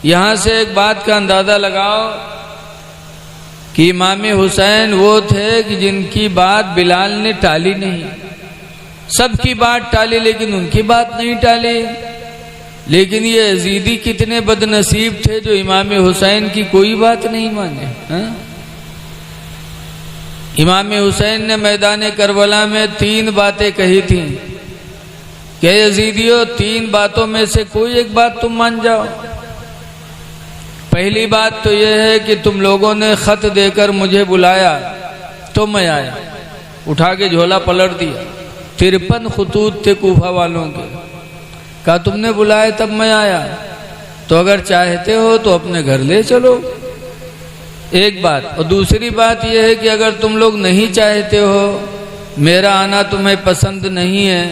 यहाँ से एक बात का अंदाज़ा लगाओ कि इमाम हुसैन वो थे कि जिनकी बात बिलाल ने टाली नहीं। सबकी बात टाली लेकिन उनकी बात नहीं टाली। लेकिन ये यजीदी कितने बदनसीब थे जो इमाम हुसैन की कोई बात नहीं माने। इमाम हुसैन ने मैदान करबला में 3 बातें कही थी कि यजीदियों 3 बातों में से कोई एक बात तुम मान जाओ। पहली बात तो यह है कि तुम लोगों ने खत देकर मुझे बुलाया तो मैं आया, उठा के झोला पलट दिया। 53 खतूत थे कूफा वालों के, कहा तुमने बुलाया तब मैं आया, तो अगर चाहते हो तो अपने घर ले चलो। एक बात। और दूसरी बात यह है कि अगर तुम लोग नहीं चाहते हो, मेरा आना तुम्हें पसंद नहीं है,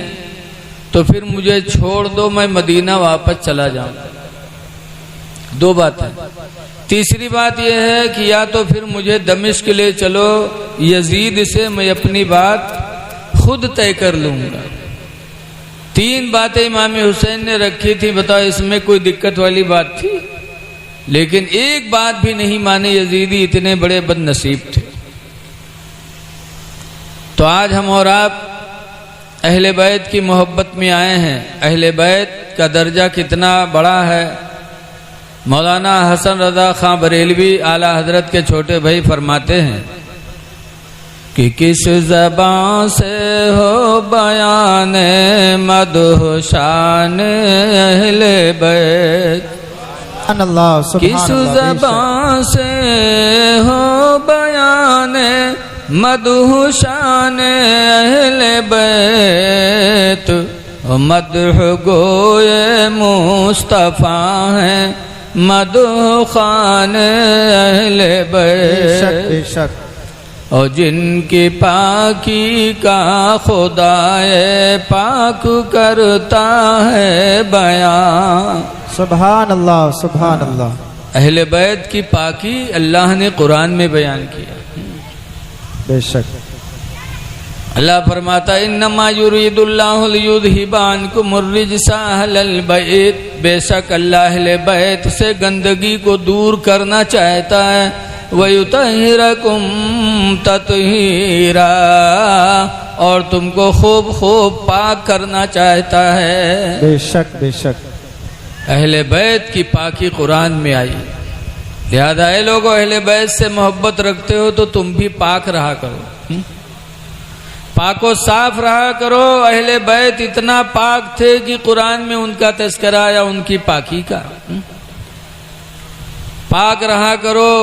तो फिर मुझे छोड़ दो, मैं मदीना वापस चला जाऊं। 2 बातें। तीसरी बात यह है कि या तो फिर मुझे दमिश्क ले चलो, यजीद से मैं अपनी बात खुद तय कर लूंगा। 3 बातें इमाम हुसैन ने रखी थी। बताओ इसमें कोई दिक्कत वाली बात थी? लेकिन एक बात भी नहीं माने यजीदी, इतने बड़े बदनसीब थे। तो आज हम और आप अहले बैत की मोहब्बत में आए हैं। अहले बैत का दर्जा कितना बड़ा है। मौलाना हसन रजा खां बरेलवी आला हजरत के छोटे भाई फरमाते हैं कि किस ज़बान से हो बयान मदह शान अहले बैत, किस ज़बान से हो बयान मदह शान अहले बैत, मदह गोए मुस्तफ़ा हैं मदह खान अहले बैत, और जिनकी पाकी का खुदाए पाक करता है बयां। सुभान अल्लाह, सुभान अल्लाह। अहले बैत की पाकी अल्लाह ने कुरान में बयान किया। बेशक अल्लाह फरमाता इन्नमा युरीदुल्लाहु लियुज़हिबा अन्कुमुर रिज्सा अहलल बैत, बेशक अल्लाह अहले बैत से गंदगी को दूर करना चाहता है। वयुतहिरकुम ततहीरा, और तुमको खूब खूब पाक करना चाहता है। बेशक बेशक अहले बैत की पाकी कुरान में आई। लिहाजा ए लोगों, अहले बैत से मोहब्बत रखते हो तो तुम भी पाक रहा करो, पाको साफ रहा करो। अहले बैत इतना पाक थे कि कुरान में उनका तज़किरा आया, उनकी पाकी का। पाक रहा करो।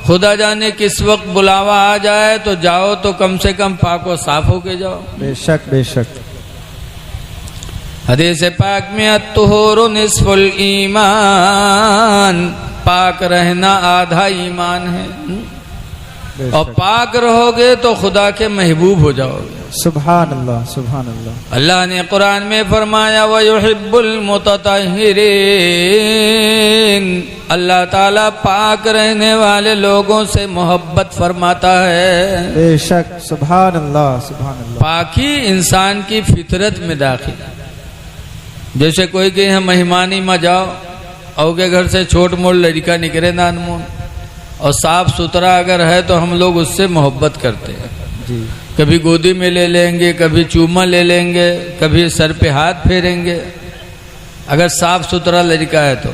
खुदा जाने किस वक्त बुलावा आ जाए तो जाओ तो कम से कम पाको साफ होके जाओ। बेशक बेशक। हदीस पाक में अत्तुहूरु निस्फुल ईमान, पाक रहना आधा ईमान है। और पाक रहोगे तो खुदा के महबूब हो जाओगे। सुभान अल्लाह, सुभान अल्लाह। अल्लाह ने कुरान में फरमाया वयुहिब्बुल मुततहिरीन, अल्लाह ताला पाक रहने वाले लोगों से मोहब्बत फरमाता है। बेशक सुभान अल्लाह, सुभान अल्लाह। पाकी इंसान की फितरत में दाखिल। जैसे कोई के यहाँ मेहमानी में जाओ और के घर से छोट मोट लड़का निकले नानमोन, और साफ सुथरा अगर है तो हम लोग उससे मोहब्बत करते हैं जी। कभी गोदी में ले लेंगे, कभी चूमा ले लेंगे, कभी सर पे हाथ फेरेंगे अगर साफ सुथरा लड़का है तो।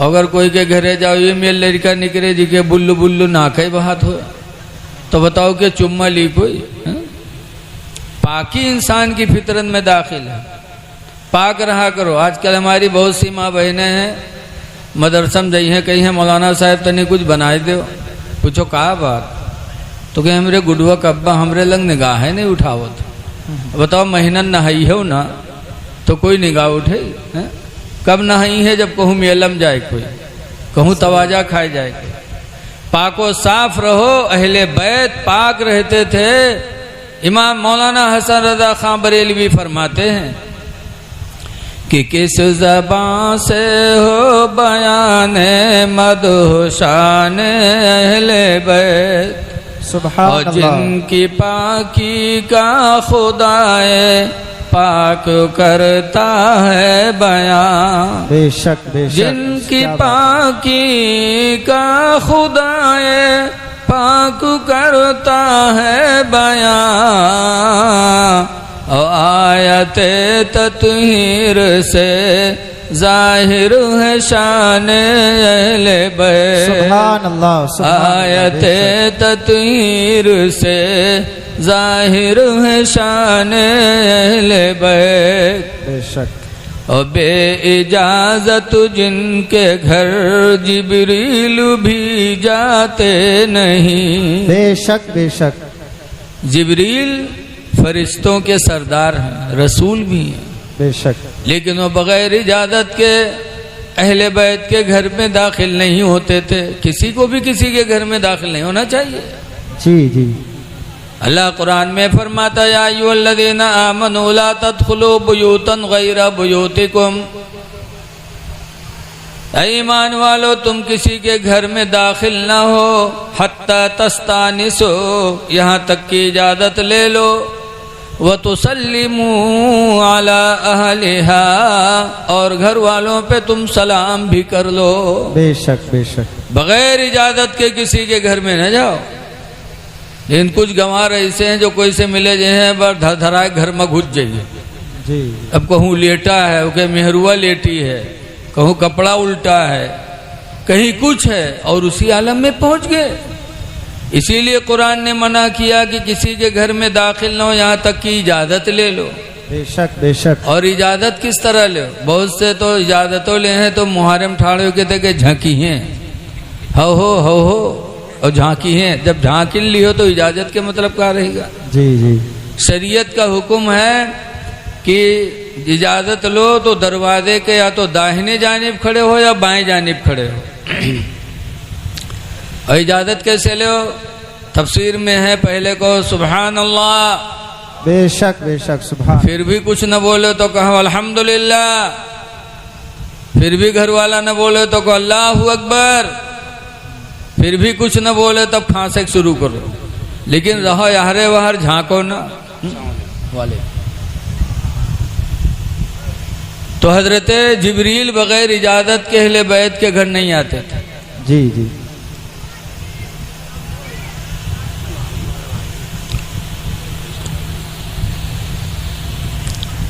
अगर कोई के घरे जाओ ये मेल लड़का निकले जी के बुल्लू बुल्लू नाखे बहात हो तो बताओ कि चुम्मा ली कोई है? पाकी इंसान की फितरत में दाखिल है। पाक रहा करो। आजकल हमारी बहुत सी माँ बहनें हैं, मदरसम जई हैं, कहीं है मौलाना साहब तने कुछ बनाए दो। पूछो कहा बात, तो कहे हमरे गुडवा कब्बा हमरे लंग निगाह है नहीं उठावत। बताओ महीना नहाई हो ना तो कोई निगाह उठे है? कब नहाई है? जब कहूँ मेलम जाए कोई, कहूँ तवाजा खाए जाए कोई। पाको साफ रहो। अहले बैत पाक रहते थे। इमाम मौलाना हसन रजा खां बरेलवी फरमाते हैं कि किस ज़बान से हो बयान मदह शान अहले बैत, सुभान और जिनकी पाकी का खुदाए पाक करता है बयां। बेशक बेशक। जिनकी पाकी का खुदाए पाक करता है बयां। और आयते तत्हीर से जाहिर है शान अहले बैत। सुभान अल्लाह। आयते तत्हीर से जाहिर है शान अहले बैत। बेशक। और बे इजाजत जिनके घर जिब्रील भी जाते नहीं। बेशक बेशक। जिब्रील फरिश्तों के सरदार हैं, रसूल भी हैं। बेशक। लेकिन वो बगैर इजाजत के अहले बैत के घर में दाखिल नहीं होते थे। किसी को भी किसी के घर में दाखिल नहीं होना चाहिए। जी जी। अल्लाह कुरान में फरमाता है, या अय्युहल्लज़ीना आमनू ला तदखुलू बुयूतन गैरा बुयूतिकुम। ईमान वालो तुम किसी के घर में दाखिल ना हो हत्ता तस्तानिसो, यहाँ तक की इजाजत ले लो। व तुसल्लिमू अला अहलिहा, और घर वालों पे तुम सलाम भी कर लो। बेशक बेशक। बगैर इजाजत के किसी के घर में न जाओ। लेकिन कुछ गंवार ऐसे हैं जो कोई से मिले जे हैं बस धराए घर में घुस जाइए जी। अब कहूँ लेटा है, ओके मेहरुआ लेटी है, कहूँ कपड़ा उल्टा है, कहीं कुछ है, और उसी आलम में पहुंच गए। इसीलिए कुरान ने मना किया कि किसी के घर में दाखिल न हो यहाँ तक कि इजाजत ले लो। बेशक बेशक। और इजाजत किस तरह ले? बहुत से तो इजाजतों ले हैं तो मुहर्रम ठाड़े के तक झांकी हैं, हो और झांकी हैं। जब झांकी ली हो तो इजाजत के मतलब क्या रहेगा? जी जी। शरीयत का हुक्म है कि इजाजत लो तो दरवाजे के या तो दाहिने जानिब खड़े हो या बाएं जानिब खड़े हो। और इजाजत कैसे लो? तफसीर में है, पहले को सुभान अल्लाह। बेशक बेशक। सुभान। फिर भी कुछ न बोले तो कहो अल्हम्दुलिल्लाह। फिर भी घर वाला न बोले तो कहो अल्लाहु अकबर। फिर भी कुछ न बोले तब खांसे शुरू करो। लेकिन रहो यारे बाहर झांको ना वाले। तो हजरत जिब्रील बगैर इजाजत के अहले बैत के घर नहीं आते थे। जी जी।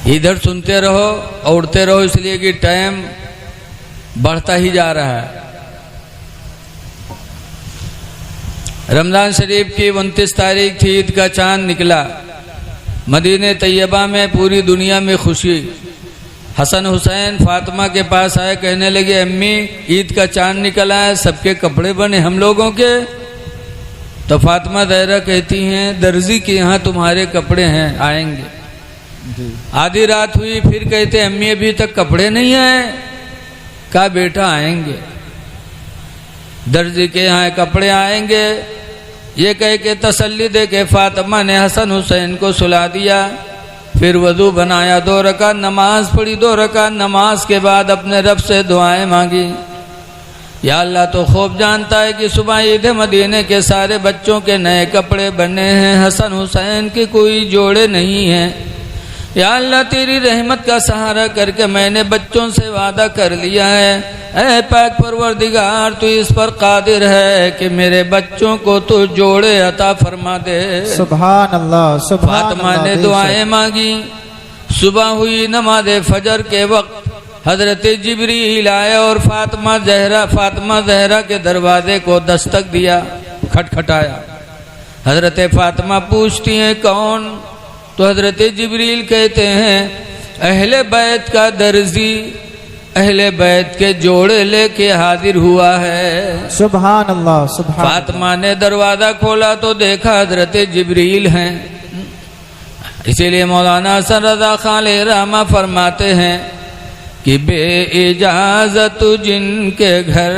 इधर सुनते रहो और उड़ते रहो, इसलिए कि टाइम बढ़ता ही जा रहा है। रमजान शरीफ की 29 तारीख थी, ईद का चांद निकला। मदीने तैयबा में पूरी दुनिया में खुशी। हसन हुसैन फातिमा के पास आए, कहने लगे अम्मी ईद का चांद निकला है, सबके कपड़े बने हम लोगों के। तो फातिमा ज़हरा कहती हैं दर्जी के यहाँ तुम्हारे कपड़े हैं, आएंगे। आधी रात हुई, फिर कहते अम्मी अभी तक कपड़े नहीं आए। कहा बेटा आएंगे, दर्जी के यहाँ कपड़े आएंगे। ये कह के तसल्ली दे के फातिमा ने हसन हुसैन को सुला दिया। फिर वजू बनाया, 2 रकात नमाज पढ़ी। 2 रकात नमाज के बाद अपने रब से दुआएं मांगी। या अल्लाह तो खूब जानता है कि सुबह ईद मदीने के सारे बच्चों के नए कपड़े बने हैं, हसन हुसैन के कोई जोड़े नहीं हैं। या अल्लाह तेरी रहमत का सहारा करके मैंने बच्चों से वादा कर लिया है, ऐ पाक परवरदिगार तू इस पर कादिर है कि मेरे बच्चों को तू जोड़े अता फरमा दे। सुभान अल्लाह। सुभान अल्लाह। फातिमा ने दुआएं मांगी। सुबह हुई, नमाज फजर के वक्त हजरत जिब्रील आए और फातिमा जहरा के दरवाजे को दस्तक दिया, खटखटाया। हजरत फातिमा पूछती हैं कौन? तो हजरत जिब्रील कहते हैं अहले बैत का दर्जी अहले बैत के जोड़े लेके हाजिर हुआ है। सुभान अल्लाह। सुभान। फातिमा ने दरवाजा खोला तो देखा हजरत जिब्रील हैं। इसीलिए मौलाना हसन रजा खान रहमा फरमाते हैं कि बे इजाजत जिनके घर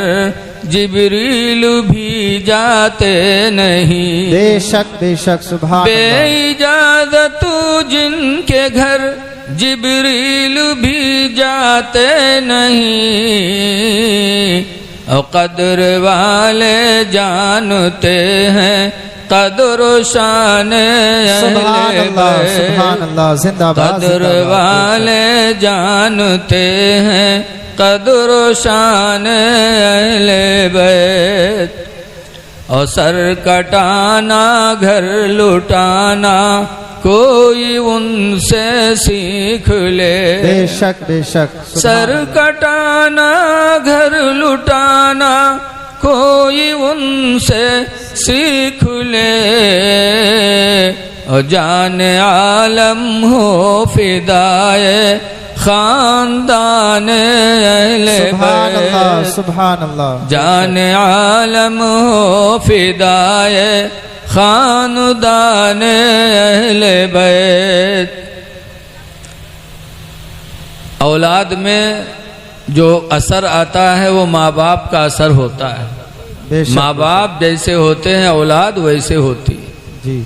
जिब्रील भी जाते नहीं। बेशक बेशक। सुभान। बे इजाजत जिनके घर जिब्रील भी जाते नहीं। और कदर वाले जानते हैं कदर शान सुभान अल्लाह, सुभान अल्लाह, जिंदाबाद, कदर जिंदाबाद। वाले जानते हैं कदर शान अहले बैत। और सर कटाना घर लुटाना कोई उनसे सीख ले। बेशक बेशक। सर कटाना घर लुटाना कोई उनसे सीख ले। और जान आलम हो फिदाए खानदान अहले सुभान अल्लाह, बैत। सुभान अल्लाह। जान आलम हो फिदाए खानदान अहले बैत। औलाद में जो असर आता है वो माँ बाप का असर होता है। बेशक, माँ बाप जैसे होते हैं औलाद वैसे होती है। जी।